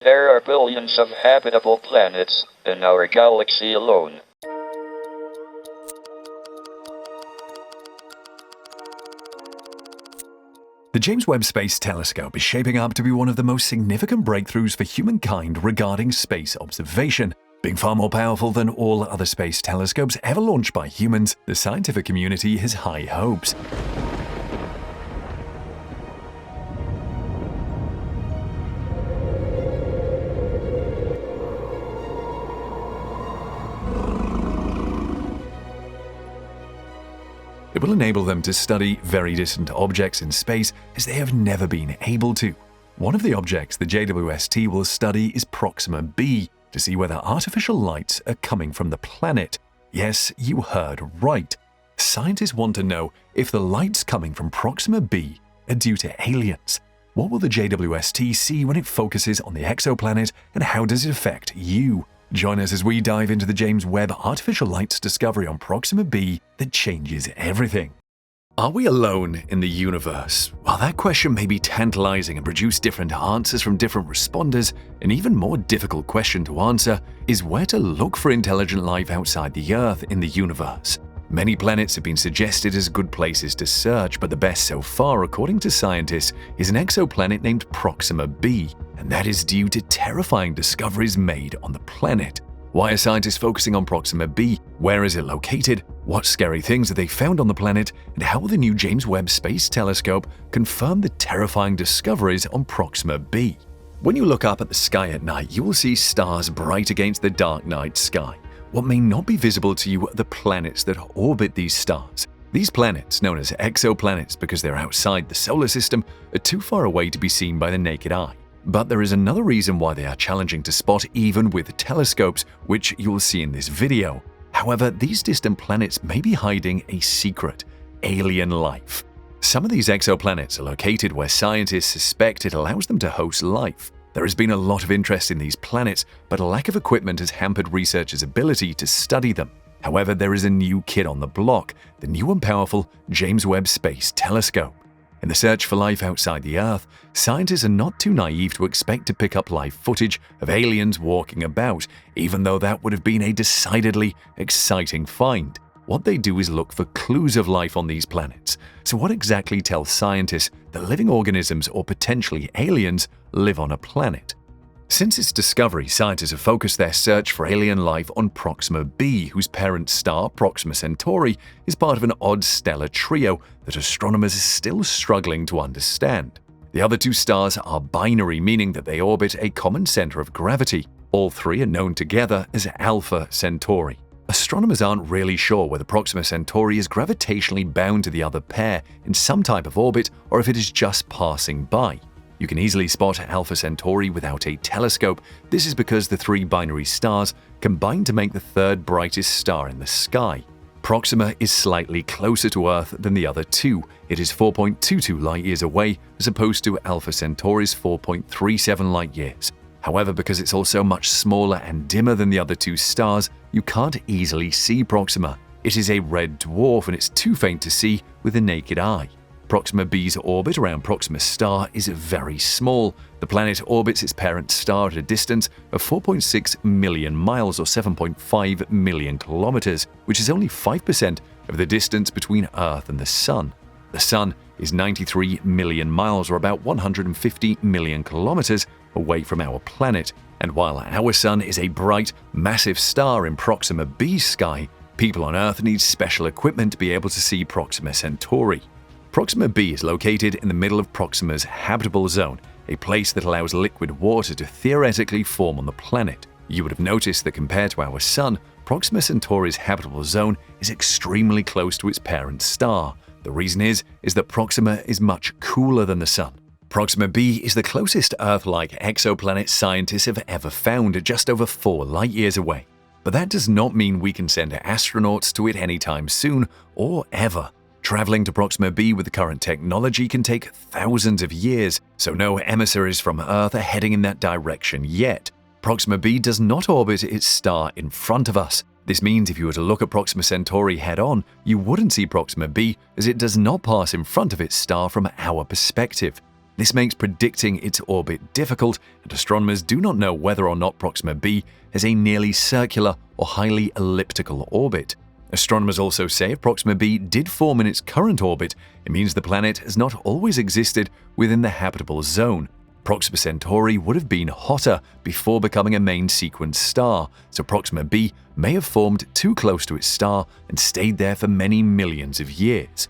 There are billions of habitable planets in our galaxy alone. The James Webb Space Telescope is shaping up to be one of the most significant breakthroughs for humankind regarding space observation. Being far more powerful than all other space telescopes ever launched by humans, the scientific community has high hopes. It will enable them to study very distant objects in space as they have never been able to. One of the objects the JWST will study is Proxima b, to see whether artificial lights are coming from the planet. Yes, you heard right. Scientists want to know if the lights coming from Proxima b are due to aliens. What will the JWST see when it focuses on the exoplanet, and how does it affect you? Join us as we dive into the James Webb Artificial Lights discovery on Proxima b that changes everything. Are we alone in the universe? While that question may be tantalizing and produce different answers from different responders, an even more difficult question to answer is where to look for intelligent life outside the Earth in the universe. Many planets have been suggested as good places to search, but the best so far, according to scientists, is an exoplanet named Proxima b, and that is due to terrifying discoveries made on the planet. Why are scientists focusing on Proxima b? Where is it located? What scary things have they found on the planet? And how will the new James Webb Space Telescope confirm the terrifying discoveries on Proxima b? When you look up at the sky at night, you will see stars bright against the dark night sky. What may not be visible to you are the planets that orbit these stars. These planets, known as exoplanets because they're outside the solar system, are too far away to be seen by the naked eye. But there is another reason why they are challenging to spot even with telescopes, which you'll see in this video. However, these distant planets may be hiding a secret: alien life. Some of these exoplanets are located where scientists suspect it allows them to host life. There has been a lot of interest in these planets, but a lack of equipment has hampered researchers' ability to study them. However, there is a new kid on the block: the new and powerful James Webb Space Telescope. In the search for life outside the Earth, scientists are not too naive to expect to pick up live footage of aliens walking about, even though that would have been a decidedly exciting find. What they do is look for clues of life on these planets. So what exactly tells scientists that living organisms, or potentially aliens, live on a planet? Since its discovery, scientists have focused their search for alien life on Proxima b, whose parent star, Proxima Centauri, is part of an odd stellar trio that astronomers are still struggling to understand. The other two stars are binary, meaning that they orbit a common center of gravity. All three are known together as Alpha Centauri. Astronomers aren't really sure whether Proxima Centauri is gravitationally bound to the other pair in some type of orbit, or if it is just passing by. You can easily spot Alpha Centauri without a telescope. This is because the three binary stars combine to make the third brightest star in the sky. Proxima is slightly closer to Earth than the other two. It is 4.22 light-years away, as opposed to Alpha Centauri's 4.37 light-years. However, because it's also much smaller and dimmer than the other two stars, you can't easily see Proxima. It is a red dwarf, and it's too faint to see with the naked eye. Proxima b's orbit around Proxima's star is very small. The planet orbits its parent star at a distance of 4.6 million miles, or 7.5 million kilometers, which is only 5% of the distance between Earth and the Sun. The Sun is 93 million miles, or about 150 million kilometers, away from our planet. And while our Sun is a bright, massive star in Proxima b's sky, people on Earth need special equipment to be able to see Proxima Centauri. Proxima b is located in the middle of Proxima's habitable zone, a place that allows liquid water to theoretically form on the planet. You would have noticed that compared to our Sun, Proxima Centauri's habitable zone is extremely close to its parent star. The reason is that Proxima is much cooler than the Sun. Proxima b is the closest Earth-like exoplanet scientists have ever found, at just over 4 light-years away. But that does not mean we can send astronauts to it anytime soon, or ever. Traveling to Proxima b with the current technology can take thousands of years, so no emissaries from Earth are heading in that direction yet. Proxima b does not orbit its star in front of us. This means if you were to look at Proxima Centauri head-on, you wouldn't see Proxima b, as it does not pass in front of its star from our perspective. This makes predicting its orbit difficult, and astronomers do not know whether or not Proxima b has a nearly circular or highly elliptical orbit. Astronomers also say if Proxima b did form in its current orbit, it means the planet has not always existed within the habitable zone. Proxima Centauri would have been hotter before becoming a main sequence star, so Proxima b may have formed too close to its star and stayed there for many millions of years.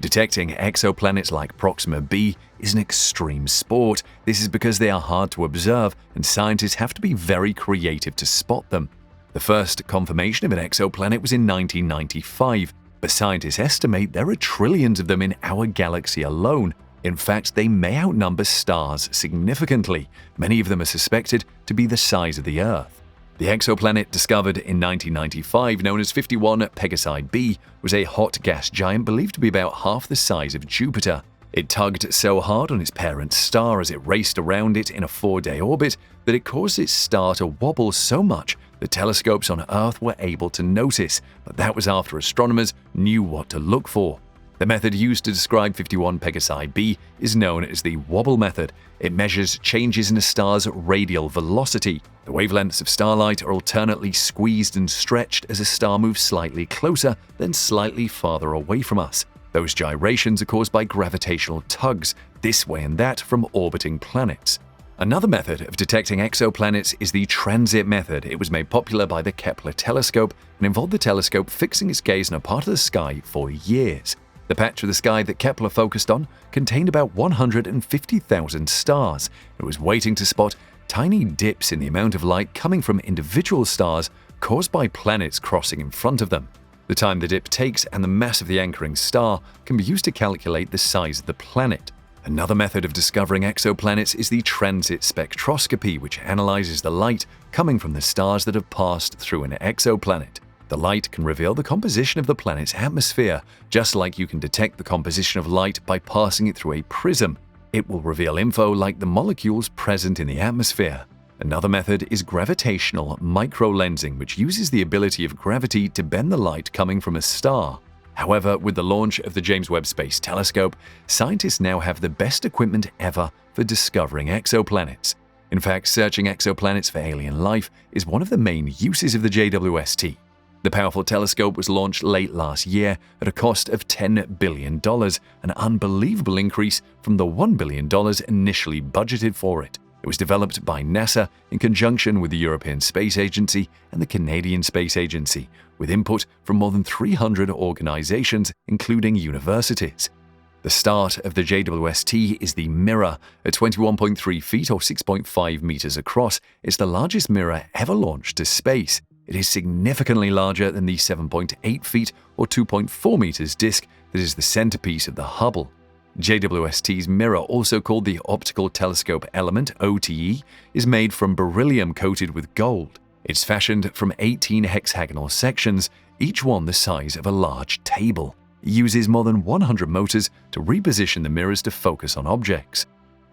Detecting exoplanets like Proxima b is an extreme sport. This is because they are hard to observe, and scientists have to be very creative to spot them. The first confirmation of an exoplanet was in 1995, but scientists estimate there are trillions of them in our galaxy alone. In fact, they may outnumber stars significantly. Many of them are suspected to be the size of the Earth. The exoplanet discovered in 1995, known as 51 Pegasi b, was a hot gas giant believed to be about half the size of Jupiter. It tugged so hard on its parent star as it raced around it in a 4-day orbit that it caused its star to wobble so much that telescopes on Earth were able to notice, but that was after astronomers knew what to look for. The method used to describe 51 Pegasi b is known as the wobble method. It measures changes in a star's radial velocity. The wavelengths of starlight are alternately squeezed and stretched as a star moves slightly closer, then slightly farther away from us. Those gyrations are caused by gravitational tugs, this way and that, from orbiting planets. Another method of detecting exoplanets is the transit method. It was made popular by the Kepler telescope and involved the telescope fixing its gaze on a part of the sky for years. The patch of the sky that Kepler focused on contained about 150,000 stars. It was waiting to spot tiny dips in the amount of light coming from individual stars caused by planets crossing in front of them. The time the dip takes and the mass of the anchoring star can be used to calculate the size of the planet. Another method of discovering exoplanets is the transit spectroscopy, which analyzes the light coming from the stars that have passed through an exoplanet. The light can reveal the composition of the planet's atmosphere, just like you can detect the composition of light by passing it through a prism. It will reveal info like the molecules present in the atmosphere. Another method is gravitational microlensing, which uses the ability of gravity to bend the light coming from a star. However, with the launch of the James Webb Space Telescope, scientists now have the best equipment ever for discovering exoplanets. In fact, searching exoplanets for alien life is one of the main uses of the JWST. The powerful telescope was launched late last year at a cost of $10 billion, an unbelievable increase from the $1 billion initially budgeted for it. It was developed by NASA in conjunction with the European Space Agency and the Canadian Space Agency, with input from more than 300 organizations, including universities. The start of the JWST is the Mirror. At 21.3 feet or 6.5 meters across, it's the largest mirror ever launched to space. It is significantly larger than the 7.8 feet or 2.4 meters disk that is the centerpiece of the Hubble. JWST's mirror, also called the Optical Telescope Element (OTE), is made from beryllium coated with gold. It's fashioned from 18 hexagonal sections, each one the size of a large table. It uses more than 100 motors to reposition the mirrors to focus on objects.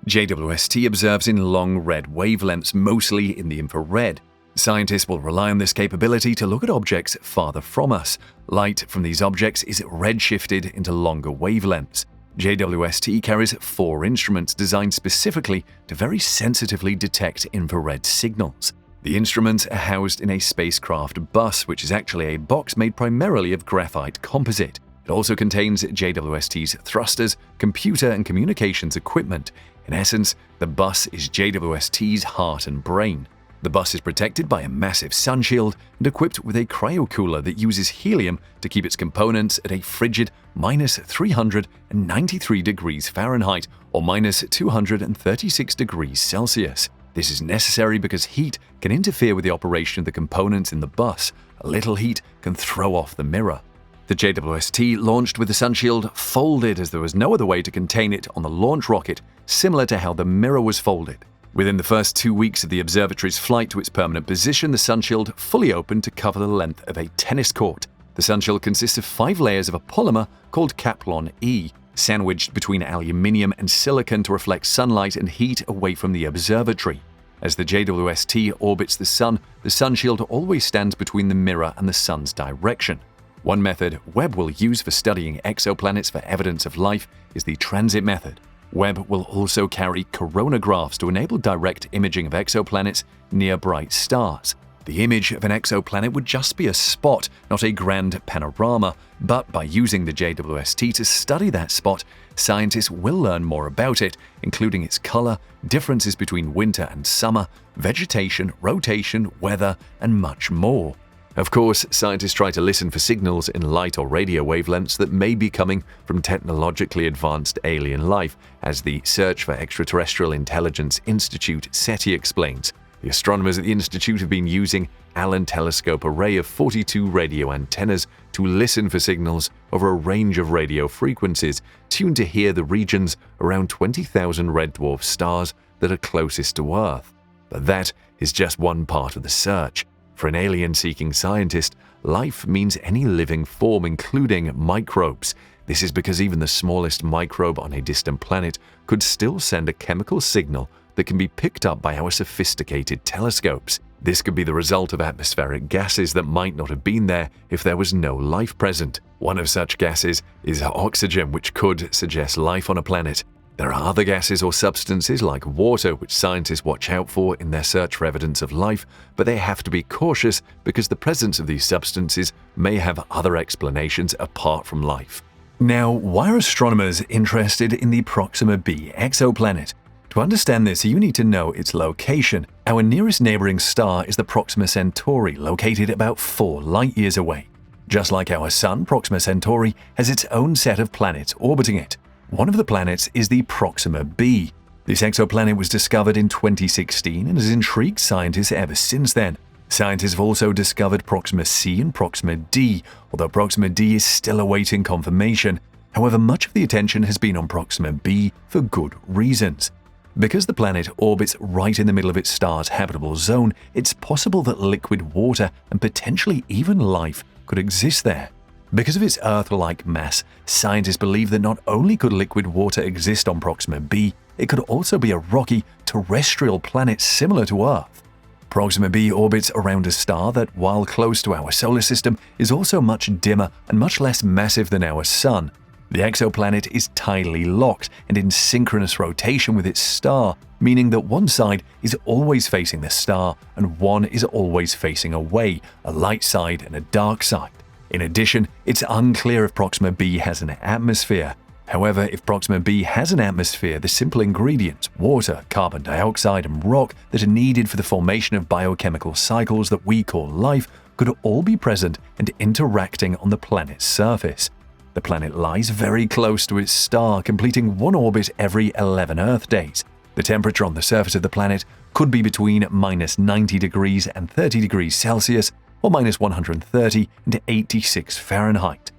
JWST observes in long red wavelengths, mostly in the infrared. Scientists will rely on this capability to look at objects farther from us. Light from these objects is redshifted into longer wavelengths. JWST carries 4 instruments designed specifically to very sensitively detect infrared signals. The instruments are housed in a spacecraft bus, which is actually a box made primarily of graphite composite. It also contains JWST's thrusters, computer and communications equipment. In essence, the bus is JWST's heart and brain. The bus is protected by a massive sun shield and equipped with a cryocooler that uses helium to keep its components at a frigid minus 393 degrees Fahrenheit or minus 236 degrees Celsius. This is necessary because heat can interfere with the operation of the components in the bus. A little heat can throw off the mirror. The JWST launched with the sun shield folded as there was no other way to contain it on the launch rocket, similar to how the mirror was folded. Within the first 2 weeks of the observatory's flight to its permanent position, the sunshield fully opened to cover the length of a tennis court. The sunshield consists of 5 layers of a polymer called Kapton E, sandwiched between aluminium and silicon to reflect sunlight and heat away from the observatory. As the JWST orbits the sun sunshield always stands between the mirror and the sun's direction. One method Webb will use for studying exoplanets for evidence of life is the transit method. Webb will also carry coronagraphs to enable direct imaging of exoplanets near bright stars. The image of an exoplanet would just be a spot, not a grand panorama, but by using the JWST to study that spot, scientists will learn more about it, including its color, differences between winter and summer, vegetation, rotation, weather, and much more. Of course, scientists try to listen for signals in light or radio wavelengths that may be coming from technologically advanced alien life, as the Search for Extraterrestrial Intelligence Institute SETI explains. The astronomers at the institute have been using Allen Telescope array of 42 radio antennas to listen for signals over a range of radio frequencies, tuned to hear the regions around 20,000 red dwarf stars that are closest to Earth. But that is just one part of the search. For an alien-seeking scientist, life means any living form, including microbes. This is because even the smallest microbe on a distant planet could still send a chemical signal that can be picked up by our sophisticated telescopes. This could be the result of atmospheric gases that might not have been there if there was no life present. One of such gases is oxygen, which could suggest life on a planet. There are other gases or substances like water which scientists watch out for in their search for evidence of life, but they have to be cautious because the presence of these substances may have other explanations apart from life. Now, why are astronomers interested in the Proxima b exoplanet? To understand this, you need to know its location. Our nearest neighboring star is the Proxima Centauri, located about 4 light-years away. Just like our Sun, Proxima Centauri has its own set of planets orbiting it. One of the planets is the Proxima b. This exoplanet was discovered in 2016 and has intrigued scientists ever since then. Scientists have also discovered Proxima c and Proxima d, although Proxima d is still awaiting confirmation. However, much of the attention has been on Proxima b for good reasons. Because the planet orbits right in the middle of its star's habitable zone, it's possible that liquid water and potentially even life could exist there. Because of its Earth-like mass, scientists believe that not only could liquid water exist on Proxima b, it could also be a rocky, terrestrial planet similar to Earth. Proxima b orbits around a star that, while close to our solar system, is also much dimmer and much less massive than our Sun. The exoplanet is tidally locked and in synchronous rotation with its star, meaning that one side is always facing the star and one is always facing away, a light side and a dark side. In addition, it's unclear if Proxima b has an atmosphere. However, if Proxima b has an atmosphere, the simple ingredients, water, carbon dioxide, and rock that are needed for the formation of biochemical cycles that we call life could all be present and interacting on the planet's surface. The planet lies very close to its star, completing one orbit every 11 Earth days. The temperature on the surface of the planet could be between -90 degrees and 30 degrees Celsius, or -130 and 86 Fahrenheit.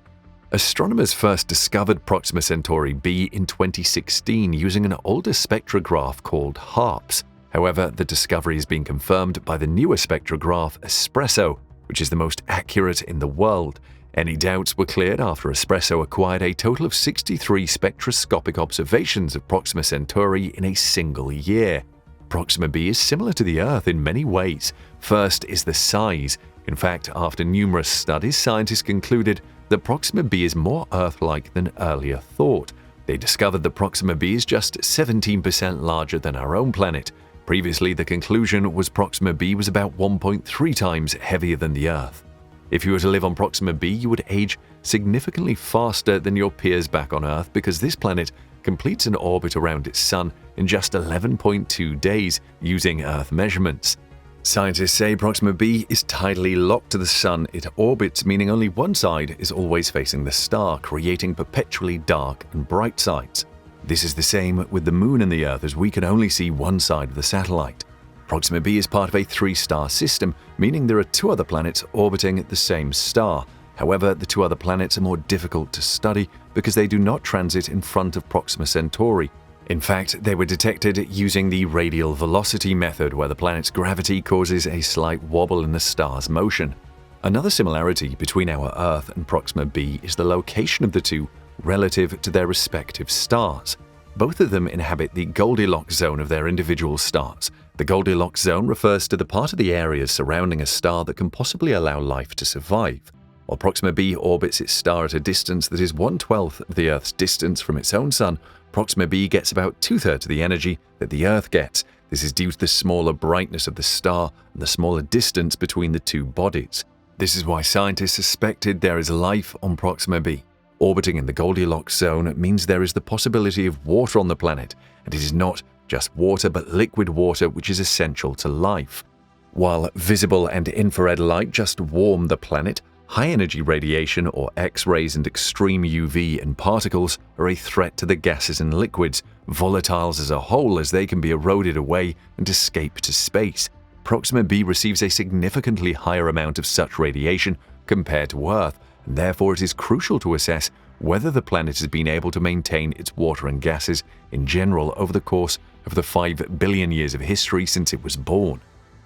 Astronomers first discovered Proxima Centauri b in 2016 using an older spectrograph called HARPS. However, the discovery has been confirmed by the newer spectrograph Espresso, which is the most accurate in the world. Any doubts were cleared after Espresso acquired a total of 63 spectroscopic observations of Proxima Centauri in a single year. Proxima b is similar to the Earth in many ways. First is the size. In fact, after numerous studies, scientists concluded that Proxima b is more Earth-like than earlier thought. They discovered that Proxima b is just 17% larger than our own planet. Previously, the conclusion was Proxima b was about 1.3 times heavier than the Earth. If you were to live on Proxima b, you would age significantly faster than your peers back on Earth because this planet completes an orbit around its Sun in just 11.2 days using Earth measurements. Scientists say Proxima b is tidally locked to the Sun it orbits, meaning only one side is always facing the star, creating perpetually dark and bright sides. This is the same with the Moon and the Earth, as we can only see one side of the satellite. Proxima b is part of a 3-star system, meaning there are 2 other planets orbiting the same star. However, the 2 other planets are more difficult to study because they do not transit in front of Proxima Centauri. In fact, they were detected using the radial velocity method, where the planet's gravity causes a slight wobble in the star's motion. Another similarity between our Earth and Proxima b is the location of the 2 relative to their respective stars. Both of them inhabit the Goldilocks zone of their individual stars. The Goldilocks zone refers to the part of the area surrounding a star that can possibly allow life to survive. While Proxima b orbits its star at a distance that is 1/12 of the Earth's distance from its own Sun, Proxima b gets about 2/3 of the energy that the Earth gets. This is due to the smaller brightness of the star and the smaller distance between the two bodies. This is why scientists suspected there is life on Proxima b. Orbiting in the Goldilocks zone means there is the possibility of water on the planet, and it is not just water but liquid water which is essential to life. While visible and infrared light just warm the planet, high-energy radiation or X-rays and extreme UV and particles are a threat to the gases and liquids, volatiles as a whole, as they can be eroded away and escape to space. Proxima b receives a significantly higher amount of such radiation compared to Earth, and therefore it is crucial to assess whether the planet has been able to maintain its water and gases in general over the course of the 5 billion years of history since it was born.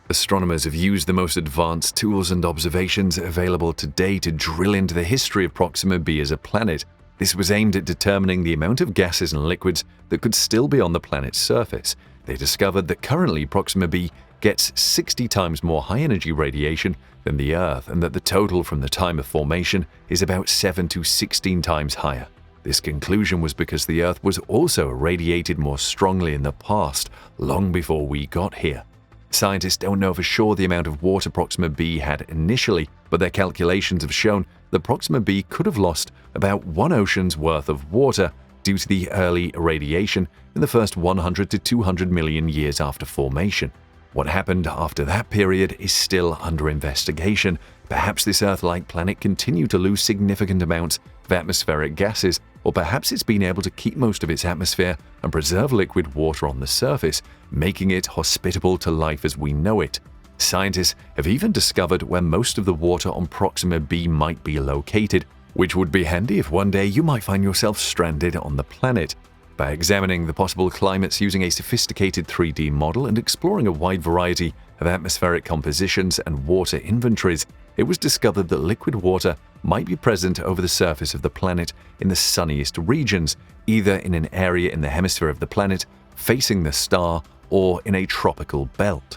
Astronomers have used the most advanced tools and observations available today to drill into the history of Proxima b as a planet. This was aimed at determining the amount of gases and liquids that could still be on the planet's surface. They discovered that currently Proxima b gets 60 times more high-energy radiation than the Earth, and that the total from the time of formation is about 7 to 16 times higher. This conclusion was because the Earth was also irradiated more strongly in the past, long before we got here. Scientists don't know for sure the amount of water Proxima b had initially, but their calculations have shown that Proxima b could have lost about one ocean's worth of water due to the early irradiation in the first 100 to 200 million years after formation. What happened after that period is still under investigation. Perhaps this Earth-like planet continued to lose significant amounts of atmospheric gases, or perhaps it's been able to keep most of its atmosphere and preserve liquid water on the surface, making it hospitable to life as we know it. Scientists have even discovered where most of the water on Proxima b might be located, which would be handy if one day you might find yourself stranded on the planet. By examining the possible climates using a sophisticated 3D model and exploring a wide variety of atmospheric compositions and water inventories, it was discovered that liquid water might be present over the surface of the planet in the sunniest regions, either in an area in the hemisphere of the planet facing the star or in a tropical belt.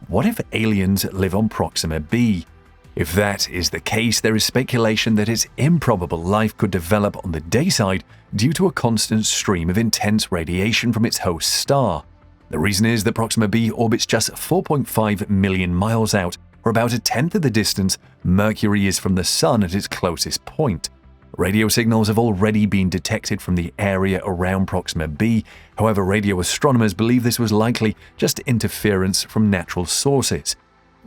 What if aliens live on Proxima b? If that is the case, there is speculation that its improbable life could develop on the day side due to a constant stream of intense radiation from its host star. The reason is that Proxima b orbits just 4.5 million miles out, or about 1/10 of the distance Mercury is from the Sun at its closest point. Radio signals have already been detected from the area around Proxima b. However, radio astronomers believe this was likely just interference from natural sources.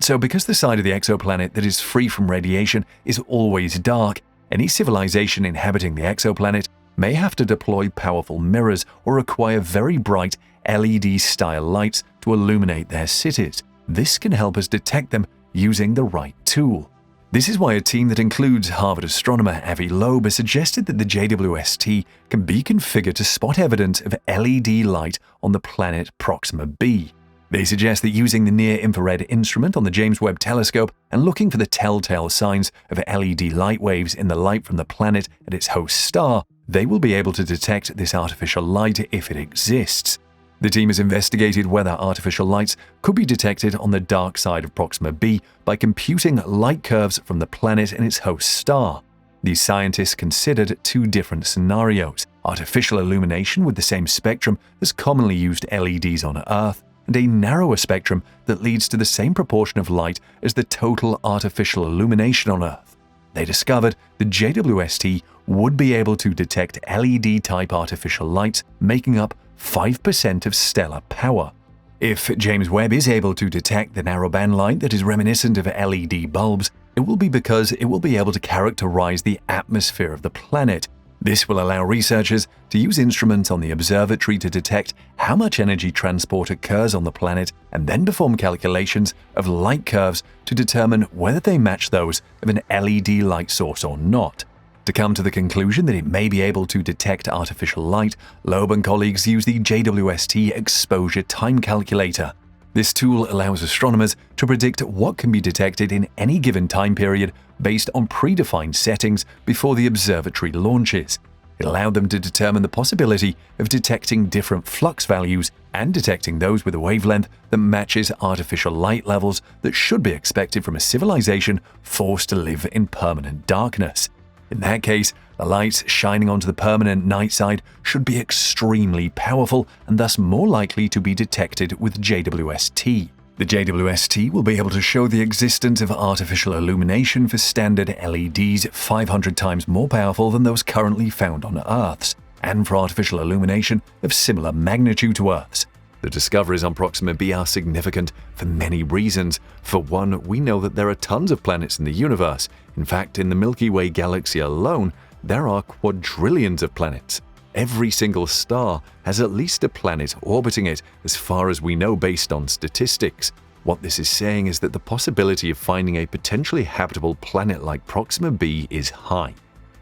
So because the side of the exoplanet that is free from radiation is always dark, any civilization inhabiting the exoplanet may have to deploy powerful mirrors or require very bright LED-style lights to illuminate their cities. This can help us detect them using the right tool. This is why a team that includes Harvard astronomer Avi Loeb has suggested that the JWST can be configured to spot evidence of LED light on the planet Proxima b. They suggest that using the near-infrared instrument on the James Webb telescope and looking for the telltale signs of LED light waves in the light from the planet and its host star, they will be able to detect this artificial light if it exists. The team has investigated whether artificial lights could be detected on the dark side of Proxima b by computing light curves from the planet and its host star. These scientists considered two different scenarios: artificial illumination with the same spectrum as commonly used LEDs on Earth, and a narrower spectrum that leads to the same proportion of light as the total artificial illumination on Earth. They discovered the JWST would be able to detect LED-type artificial lights, making up 5% of stellar power. If James Webb is able to detect the narrowband light that is reminiscent of LED bulbs, it will be because it will be able to characterize the atmosphere of the planet. This will allow researchers to use instruments on the observatory to detect how much energy transport occurs on the planet and then perform calculations of light curves to determine whether they match those of an LED light source or not. To come to the conclusion that it may be able to detect artificial light, Loeb and colleagues use the JWST Exposure Time Calculator. This tool allows astronomers to predict what can be detected in any given time period based on predefined settings before the observatory launches. It allowed them to determine the possibility of detecting different flux values and detecting those with a wavelength that matches artificial light levels that should be expected from a civilization forced to live in permanent darkness. In that case, the lights shining onto the permanent night side should be extremely powerful and thus more likely to be detected with JWST. The JWST will be able to show the existence of artificial illumination for standard LEDs 500 times more powerful than those currently found on Earth's, and for artificial illumination of similar magnitude to Earth's. The discoveries on Proxima b are significant for many reasons. For one, we know that there are tons of planets in the universe. In fact, in the Milky Way galaxy alone, there are quadrillions of planets. Every single star has at least a planet orbiting it, as far as we know based on statistics. What this is saying is that the possibility of finding a potentially habitable planet like Proxima b is high.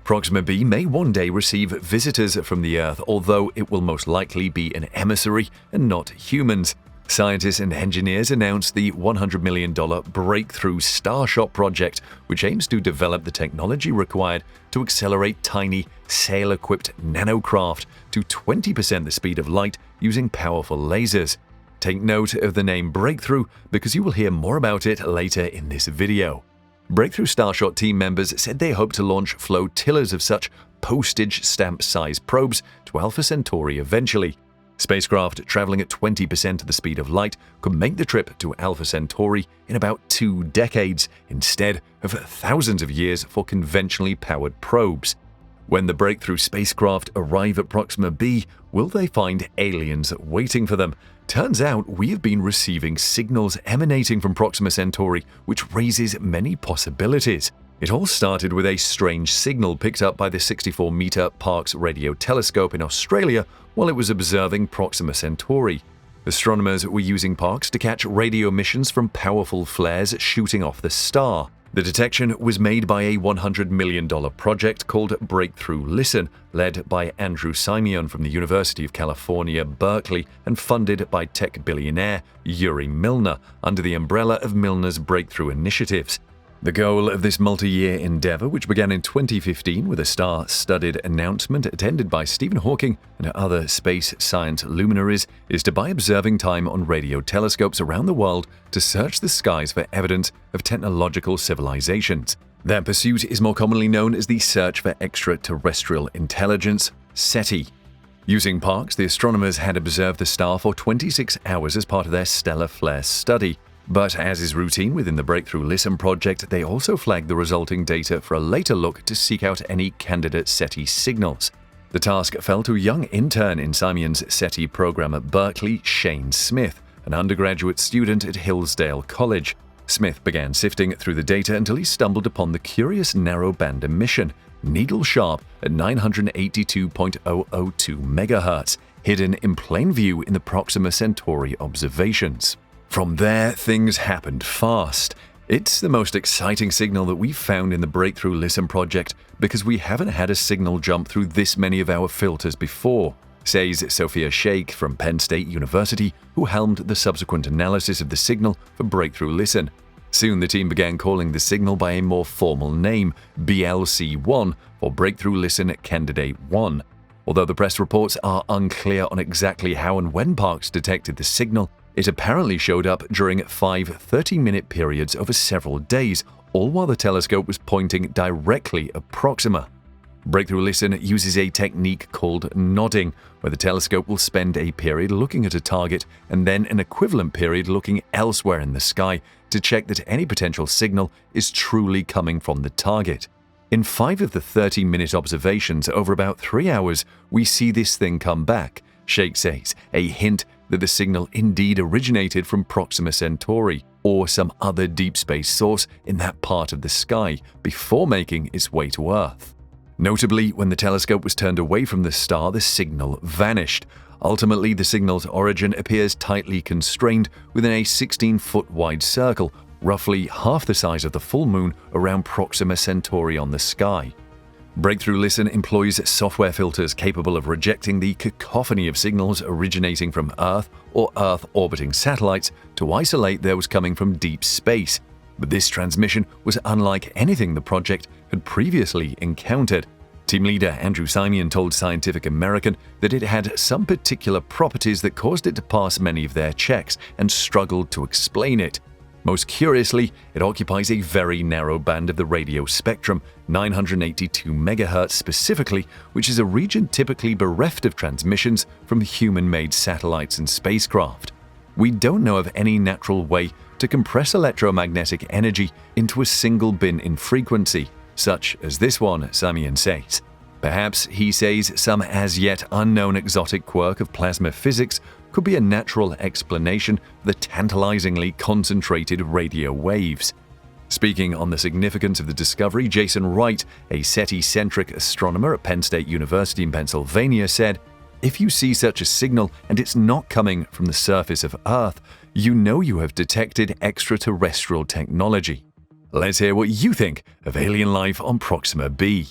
Proxima b may one day receive visitors from the Earth, although it will most likely be an emissary and not humans. Scientists and engineers announced the $100 million Breakthrough Starshot project, which aims to develop the technology required to accelerate tiny, sail-equipped nanocraft to 20% the speed of light using powerful lasers. Take note of the name Breakthrough because you will hear more about it later in this video. Breakthrough Starshot team members said they hope to launch flotillas of such postage stamp-sized probes to Alpha Centauri eventually. Spacecraft traveling at 20% of the speed of light could make the trip to Alpha Centauri in about 2 decades, instead of thousands of years for conventionally powered probes. When the Breakthrough spacecraft arrive at Proxima b, will they find aliens waiting for them? Turns out we have been receiving signals emanating from Proxima Centauri, which raises many possibilities. It all started with a strange signal picked up by the 64-meter Parkes radio telescope in Australia while it was observing Proxima Centauri. Astronomers were using Parkes to catch radio emissions from powerful flares shooting off the star. The detection was made by a $100 million project called Breakthrough Listen, led by Andrew Simeon from the University of California, Berkeley, and funded by tech billionaire Yuri Milner under the umbrella of Milner's Breakthrough Initiatives. The goal of this multi-year endeavor, which began in 2015 with a star-studded announcement attended by Stephen Hawking and other space science luminaries, is to buy observing time on radio telescopes around the world to search the skies for evidence of technological civilizations. That pursuit is more commonly known as the Search for Extraterrestrial Intelligence, SETI. Using Parkes, the astronomers had observed the star for 26 hours as part of their stellar flare study. But as is routine within the Breakthrough Listen project, they also flagged the resulting data for a later look to seek out any candidate SETI signals. The task fell to a young intern in Simeon's SETI program at Berkeley, Shane Smith, an undergraduate student at Hillsdale College. Smith began sifting through the data until he stumbled upon the curious narrow-band emission, needle-sharp at 982.002 MHz, hidden in plain view in the Proxima Centauri observations. From there, things happened fast. It's the most exciting signal that we've found in the Breakthrough Listen project because we haven't had a signal jump through this many of our filters before, says Sophia Sheikh from Penn State University, who helmed the subsequent analysis of the signal for Breakthrough Listen. Soon the team began calling the signal by a more formal name, BLC-1, for Breakthrough Listen Candidate 1. Although the press reports are unclear on exactly how and when Parkes detected the signal, it apparently showed up during 5 30-minute periods over several days, all while the telescope was pointing directly at Proxima. Breakthrough Listen uses a technique called nodding, where the telescope will spend a period looking at a target and then an equivalent period looking elsewhere in the sky to check that any potential signal is truly coming from the target. In 5 of the 30-minute observations over about 3 hours, we see this thing come back, Sheikh says, a hint that the signal indeed originated from Proxima Centauri or some other deep space source in that part of the sky before making its way to Earth. Notably, when the telescope was turned away from the star, the signal vanished. Ultimately, the signal's origin appears tightly constrained within a 16-foot wide circle, roughly half the size of the full moon around Proxima Centauri on the sky. Breakthrough Listen employs software filters capable of rejecting the cacophony of signals originating from Earth or Earth-orbiting satellites to isolate those coming from deep space. But this transmission was unlike anything the project had previously encountered. Team leader Andrew Simeon told Scientific American that it had some particular properties that caused it to pass many of their checks and struggled to explain it. Most curiously, it occupies a very narrow band of the radio spectrum, 982 MHz specifically, which is a region typically bereft of transmissions from human-made satellites and spacecraft. We don't know of any natural way to compress electromagnetic energy into a single bin in frequency, such as this one, Samian says. Perhaps, he says, some as-yet unknown exotic quirk of plasma physics could be a natural explanation for the tantalizingly concentrated radio waves. Speaking on the significance of the discovery, Jason Wright, a SETI-centric astronomer at Penn State University in Pennsylvania, said, "If you see such a signal and it's not coming from the surface of Earth, you know you have detected extraterrestrial technology." Let's hear what you think of alien life on Proxima b.